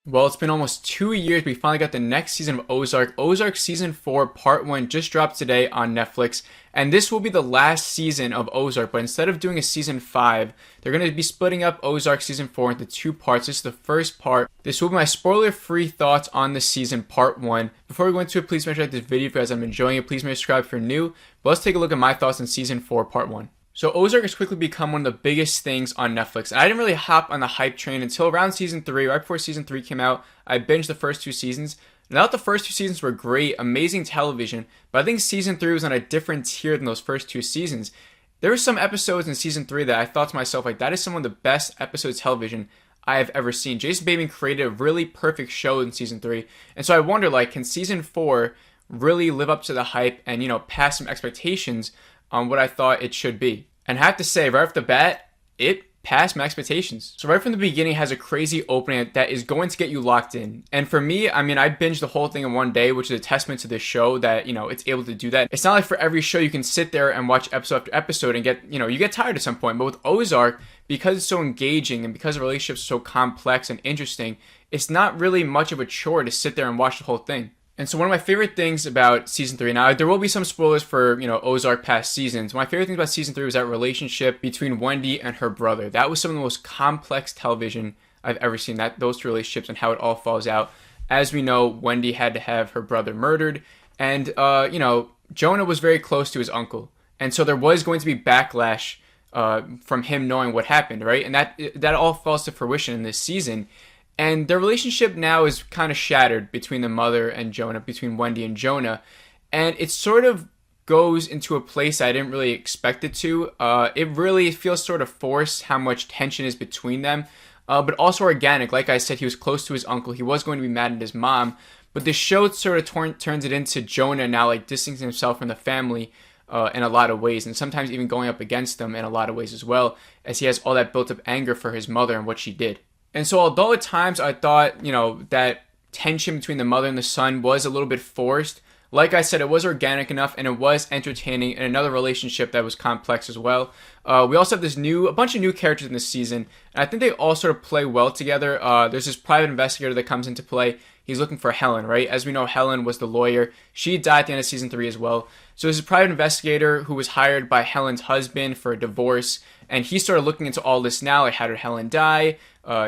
Well, it's been almost 2 years. We finally got the next season of Ozark. Ozark Season 4, Part 1 just dropped today on Netflix. And this will be the last season of Ozark. But instead of doing a Season 5, they're going to be splitting up Ozark Season 4 into two parts. This is the first part. This will be my spoiler-free thoughts on the season, Part 1. Before we go into it, please make sure you like this video if you guys have been enjoying it. Please make sure to subscribe if you're new. But let's take a look at my thoughts on Season 4, Part 1. So Ozark has quickly become one of the biggest things on Netflix. And I didn't really hop on the hype train until around Season 3. Right before Season 3 came out, I binged the first two seasons. Now that the first two seasons were great, amazing television, but I think Season 3 was on a different tier than those first two seasons. There were some episodes in Season 3 that I thought to myself, like, that is some of the best episodes of television I have ever seen. Jason Bateman created a really perfect show in Season 3. And so I wonder, like, can Season 4 really live up to the hype and, pass some expectations on what I thought it should be? And I have to say, right off the bat, it passed my expectations. So right from the beginning, it has a crazy opening that is going to get you locked in. And for me, I binged the whole thing in one day, which is a testament to this show that, it's able to do that. It's not like for every show you can sit there and watch episode after episode and get, you get tired at some point. But with Ozark, because it's so engaging and because the relationships are so complex and interesting, it's not really much of a chore to sit there and watch the whole thing. And so one of my favorite things about Season 3, now there will be some spoilers for, Ozark past seasons. My favorite thing about Season 3 was that relationship between Wendy and her brother. That was some of the most complex television I've ever seen, those two relationships and how it all falls out. As we know, Wendy had to have her brother murdered. And, Jonah was very close to his uncle. And so there was going to be backlash from him knowing what happened, right? And that all falls to fruition in this season. And their relationship now is kind of shattered between the mother and Jonah, between Wendy and Jonah. And it sort of goes into a place I didn't really expect it to. It really feels sort of forced how much tension is between them, but also organic. Like I said, he was close to his uncle. He was going to be mad at his mom. But the show sort of turns it into Jonah now like distancing himself from the family in a lot of ways. And sometimes even going up against them in a lot of ways as well, as he has all that built up anger for his mother and what she did. And so although at times I thought, that tension between the mother and the son was a little bit forced, like I said, it was organic enough and it was entertaining and another relationship that was complex as well. We also have a bunch of new characters in this season, and I think they all sort of play well together. There's this private investigator that comes into play. He's looking for Helen, right? As we know, Helen was the lawyer. She died at the end of Season 3 as well. So there's a private investigator who was hired by Helen's husband for a divorce, and he started looking into all this now, like how did Helen die?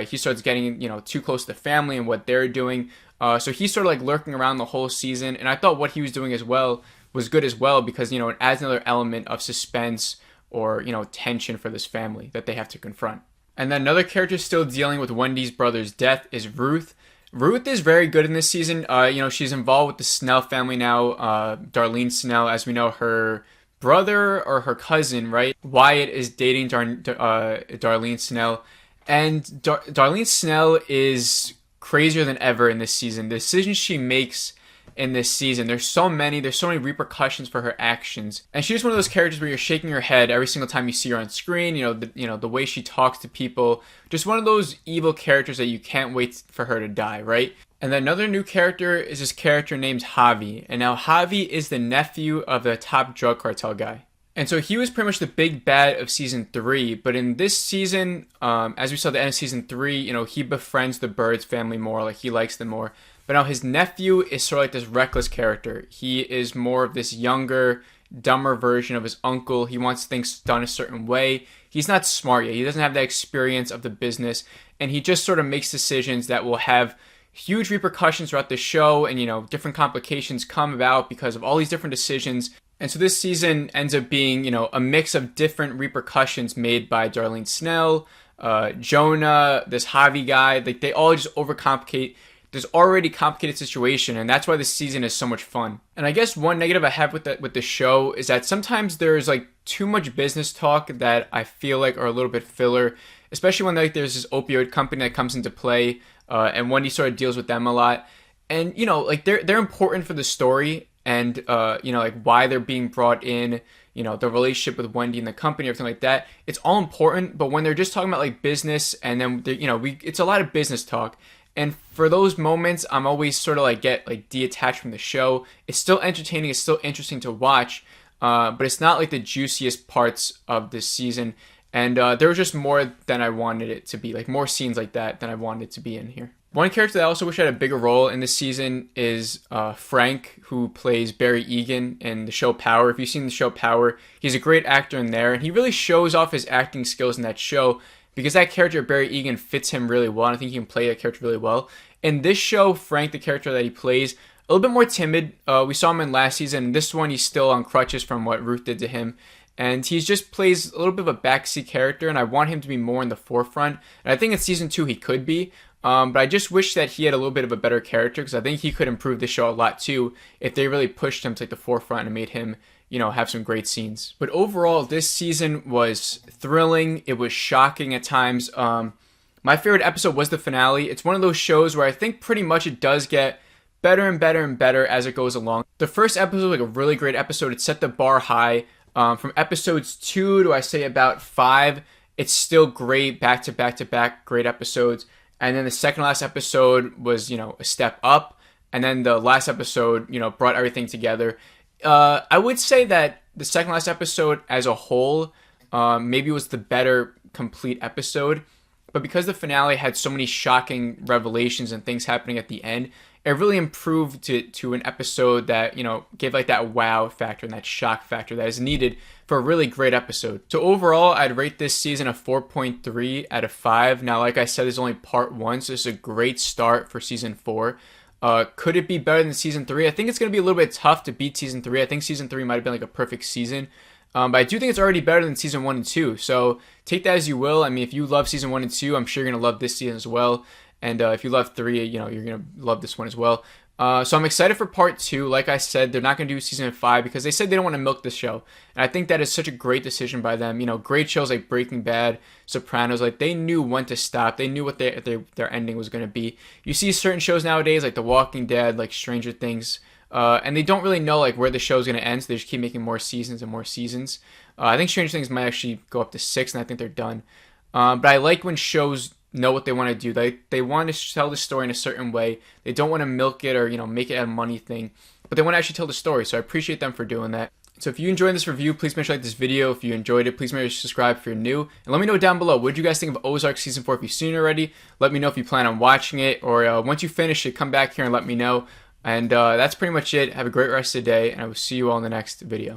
He starts getting, too close to the family and what they're doing. So he's sort of like lurking around the whole season. And I thought what he was doing as well was good as well because, it adds another element of suspense or, tension for this family that they have to confront. And then another character still dealing with Wendy's brother's death is Ruth. Ruth is very good in this season. She's involved with the Snell family now. Darlene Snell, as we know, her brother or her cousin, right? Wyatt is dating Darlene Snell. And Darlene Snell is crazier than ever in this season. The decisions she makes in this season, there's so many repercussions for her actions. And she's one of those characters where you're shaking your head every single time you see her on screen. The way she talks to people. Just one of those evil characters that you can't wait for her to die, right? And then another new character is this character named Javi. And now Javi is the nephew of the top drug cartel guy. And so he was pretty much the big bad of Season 3. But in this season, as we saw at the end of Season 3, he befriends the Birds family more. Like, he likes them more. But now his nephew is sort of like this reckless character. He is more of this younger, dumber version of his uncle. He wants things done a certain way. He's not smart yet. He doesn't have that experience of the business. And he just sort of makes decisions that will have huge repercussions throughout the show. And, different complications come about because of all these different decisions. And so this season ends up being, a mix of different repercussions made by Darlene Snell, Jonah, this Javi guy. Like, they all just overcomplicate this already complicated situation, and that's why this season is so much fun. And I guess one negative I have with the show is that sometimes there's like too much business talk that I feel like are a little bit filler, especially when there's this opioid company that comes into play, and Wendy sort of deals with them a lot. And they're important for the story. And, like why they're being brought in, the relationship with Wendy and the company, everything like that. It's all important. But when they're just talking about like business and then, it's a lot of business talk. And for those moments, I'm always sort of like get like detached from the show. It's still entertaining. It's still interesting to watch. But it's not like the juiciest parts of this season. And there was just more than I wanted it to be, like more scenes like that than I wanted it to be in here. One character that I also wish had a bigger role in this season is Frank, who plays Barry Egan in the show Power. If you've seen the show Power, he's a great actor in there, and he really shows off his acting skills in that show because that character, Barry Egan, fits him really well, and I think he can play that character really well. In this show, Frank, the character that he plays, a little bit more timid. We saw him in last season. In this one, he's still on crutches from what Ruth did to him. And he just plays a little bit of a backseat character, and I want him to be more in the forefront. And I think in season 2 he could be, but I just wish that he had a little bit of a better character because I think he could improve the show a lot too if they really pushed him to like the forefront and made him, have some great scenes. But overall, this season was thrilling. It was shocking at times. My favorite episode was the finale. It's one of those shows where I think pretty much it does get better and better and better as it goes along. The first episode was like a really great episode. It set the bar high. From episodes 2 to I say about 5, it's still great, back to back to back, great episodes. And then the second last episode was, a step up. And then the last episode, brought everything together. I would say that the second last episode as a whole, maybe was the better complete episode. But because the finale had so many shocking revelations and things happening at the end, it really improved to an episode that, gave like that wow factor and that shock factor that is needed for a really great episode. So overall, I'd rate this season a 4.3 out of 5. Now, like I said, this is only part 1, so this is a great start for season 4. Could it be better than season 3? I think it's going to be a little bit tough to beat season 3. I think season 3 might have been like a perfect season. But I do think it's already better than season 1 and 2. So take that as you will. I mean, if you love season 1 and 2, I'm sure you're going to love this season as well. And if you love 3, you're going to love this one as well. So I'm excited for part 2. Like I said, they're not going to do season 5 because they said they don't want to milk the show. And I think that is such a great decision by them. Great shows like Breaking Bad, Sopranos, like they knew when to stop. They knew what their ending was going to be. You see certain shows nowadays like The Walking Dead, like Stranger Things, and they don't really know like where the show's going to end, so they just keep making more seasons and more seasons. I think Stranger Things might actually go up to 6, and I think they're done. But I like when shows know what they want to do. They want to tell the story in a certain way. They don't want to milk it or make it a money thing, but they want to actually tell the story. So I appreciate them for doing that. So if you enjoyed this review, please make sure you like this video. If you enjoyed it, please make sure you subscribe if you're new. And let me know down below, what did you guys think of Ozark Season 4 if you've seen it already? Let me know if you plan on watching it, or once you finish it, come back here and let me know. And that's pretty much it. Have a great rest of the day, and I will see you all in the next video.